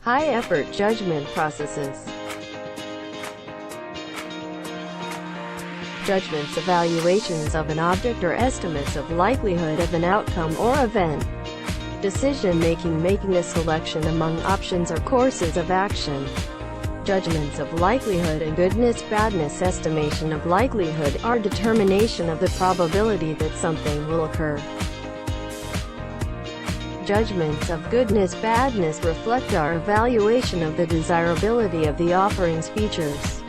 High-effort judgment processes. Judgments, evaluations of an object or estimates of likelihood of an outcome or event. Decision-making, making a selection among options or courses of action. Judgments of likelihood and goodness, badness, estimation of likelihood, our determination of the probability that something will occur. Judgments of goodness, badness reflect our evaluation of the desirability of the offering's features.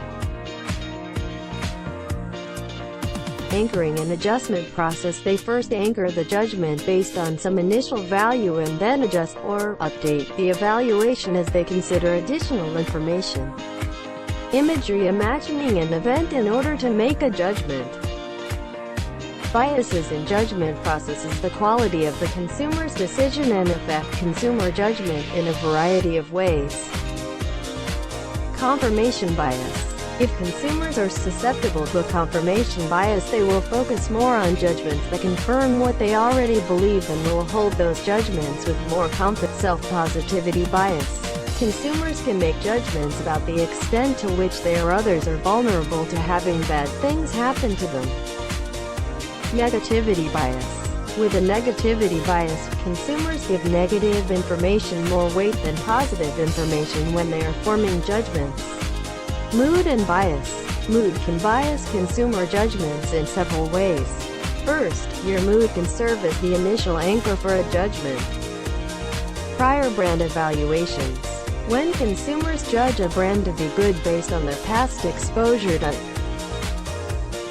Anchoring and adjustment process. They first anchor the judgment based on some initial value and then adjust or update the evaluation as they consider additional information. Imagery. Imagining an event in order to make a judgment. Biases in judgment processes. The quality of the consumer's decision and affect consumer judgment in a variety of ways. Confirmation bias. If consumers are susceptible to a confirmation bias, they will focus more on judgments that confirm what they already believe and will hold those judgments with more confidence. Self-positivity bias. Consumers can make judgments about the extent to which they or others are vulnerable to having bad things happen to them. Negativity bias. With a negativity bias, consumers give negative information more weight than positive information when they are forming judgments. Mood and bias. Mood can bias consumer judgments in several ways. First, your mood can serve as the initial anchor for a judgment. Prior brand evaluations. When consumers judge a brand to be good based on their past exposure to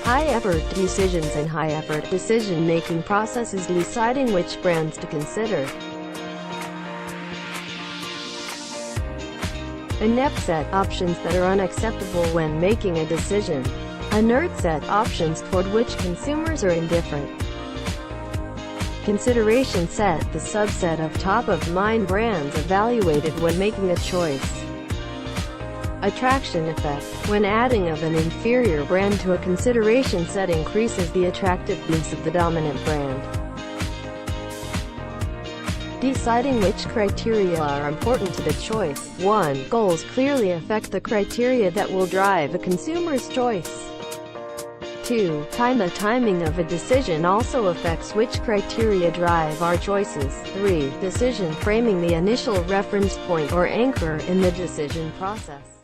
high-effort decisions and high-effort decision-making processes, deciding which brands to consider. Inept set options that are unacceptable when making a decision. Inert set options toward which consumers are indifferent. Consideration set, the subset of top-of-mind brands evaluated when making a choice. Attraction effect. When adding of an inferior brand to a consideration set increases the attractiveness of the dominant brand. Deciding which criteria are important to the choice. 1. Goals clearly affect the criteria that will drive a consumer's choice. 2. Time. The timing of a decision also affects which criteria drive our choices. 3. Decision framing, the initial reference point or anchor in the decision process.